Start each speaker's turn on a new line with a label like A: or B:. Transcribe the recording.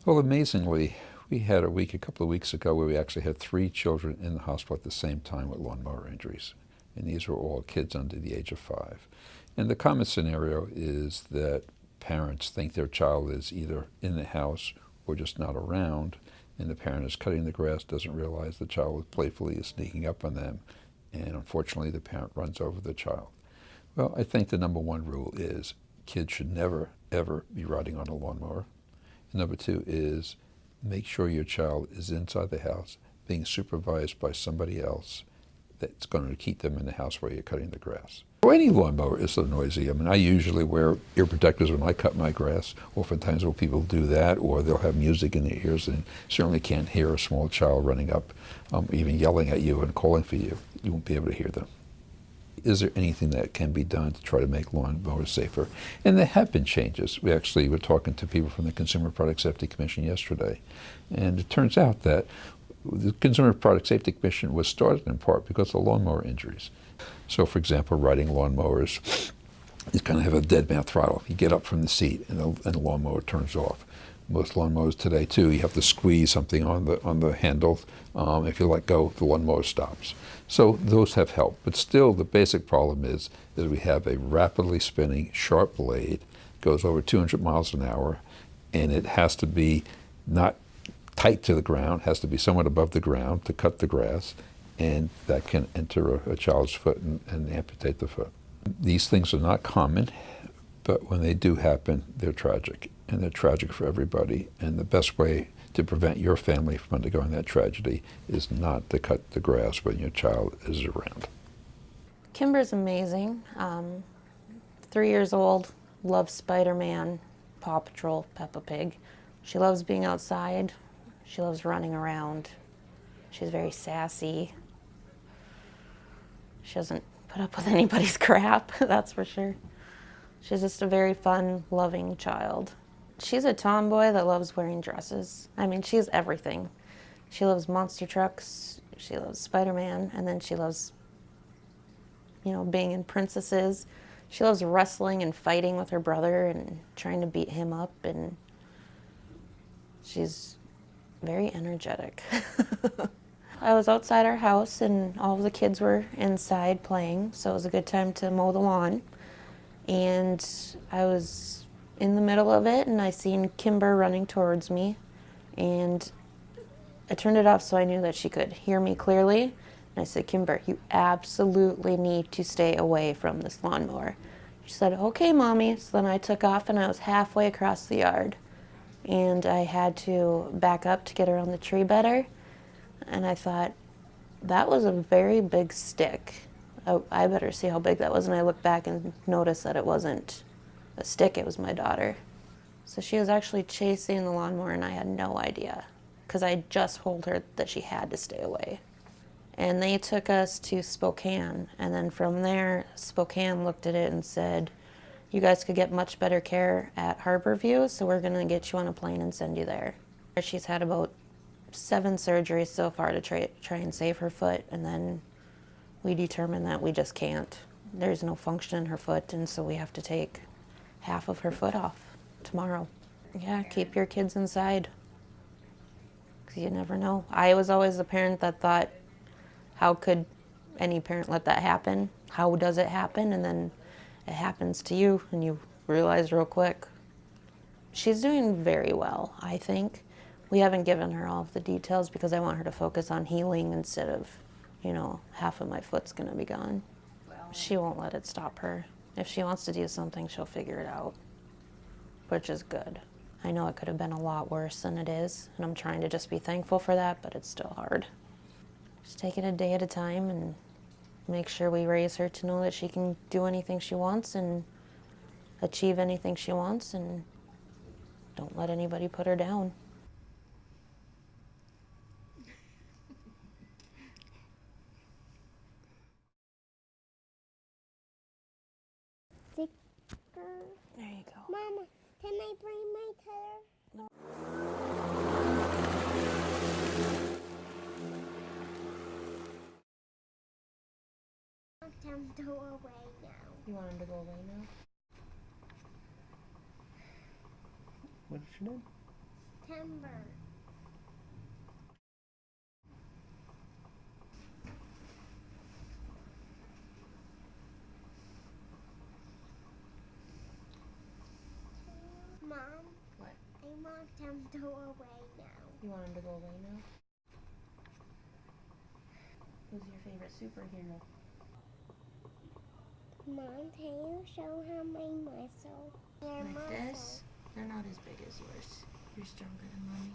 A: Well, amazingly, we had a couple of weeks ago, where we actually had 3 children in the hospital at the same time with lawnmower injuries. And these were all kids under the age of 5. And the common scenario is that parents think their child is either in the house or just not around, and the parent is cutting the grass, doesn't realize the child playfully is sneaking up on them, and unfortunately the parent runs over the child. Well, I think the number one rule is kids should never, ever be riding on a lawnmower. And number 2 is make sure your child is inside the house, being supervised by somebody else that's going to keep them in the house while you're cutting the grass. Or any lawnmower is so noisy. I mean, I usually wear ear protectors when I cut my grass. Oftentimes when people do that, or they'll have music in their ears, and certainly can't hear a small child running up, even yelling at you and calling for you. You won't be able to hear them. Is there anything that can be done to try to make lawnmowers safer? And there have been changes. We actually were talking to people from the Consumer Product Safety Commission yesterday, and it turns out that the Consumer Product Safety Commission was started in part because of lawnmower injuries. So, for example, riding lawnmowers, you kind of have a dead man throttle. You get up from the seat, and the lawnmower turns off. Most lawnmowers today, too, you have to squeeze something on the handle. If you let go, the lawnmower stops. So those have helped. But still, the basic problem is we have a rapidly spinning, sharp blade, goes over 200 miles an hour, and it has to be not tight to the ground, has to be somewhat above the ground to cut the grass, and that can enter a child's foot and amputate the foot. These things are not common, but when they do happen, they're tragic, and they're tragic for everybody. And the best way to prevent your family from undergoing that tragedy is not to cut the grass when your child is around.
B: Kimber's amazing. 3 years old, loves Spider-Man, Paw Patrol, Peppa Pig. She loves being outside. She loves running around. She's very sassy. She doesn't put up with anybody's crap, that's for sure. She's just a very fun, loving child. She's a tomboy that loves wearing dresses. I mean, she's everything. She loves monster trucks, she loves Spider-Man, and then she loves, being in princesses. She loves wrestling and fighting with her brother and trying to beat him up, and she's very energetic. I was outside our house and all of the kids were inside playing, so it was a good time to mow the lawn. And I was in the middle of it, and I seen Kimber running towards me, and I turned it off so I knew that she could hear me clearly. And I said, "Kimber, you absolutely need to stay away from this lawnmower." She said, "Okay, Mommy." So then I took off, and I was halfway across the yard, and I had to back up to get around the tree better. And I thought, that was a very big stick. I better see how big that was. And I looked back and noticed that it wasn't a stick, it was my daughter. So she was actually chasing the lawnmower, and I had no idea, because I just told her that she had to stay away. And they took us to Spokane, and then from there, Spokane looked at it and said, "You guys could get much better care at Harborview, so we're gonna get you on a plane and send you there." She's had about 7 surgeries so far to try and save her foot, and then we determined that we just can't. There's no function in her foot, and so we have to take half of her foot off tomorrow. Yeah, keep your kids inside, because you never know. I was always the parent that thought, how could any parent let that happen? How does it happen? And then it happens to you, and you realize real quick. She's doing very well, I think. We haven't given her all of the details because I want her to focus on healing instead of, half of my foot's gonna be gone. She won't let it stop her. If she wants to do something, she'll figure it out, which is good. I know it could have been a lot worse than it is, and I'm trying to just be thankful for that, but it's still hard. Just take it a day at a time and make sure we raise her to know that she can do anything she wants and achieve anything she wants, and don't let anybody put her down. There you go.
C: Mama, can I bring my tedder?
B: No.
C: Tell him to go away now.
B: You want him to go away now?
A: What did she do?
C: September. Mom,
B: What?
C: I want them to go away now.
B: You want him to go away now? Who's your favorite superhero?
C: Mom, can you show how many muscles? Your
B: Like
C: muscles.
B: this? They're not as big as yours. You're stronger than mommy.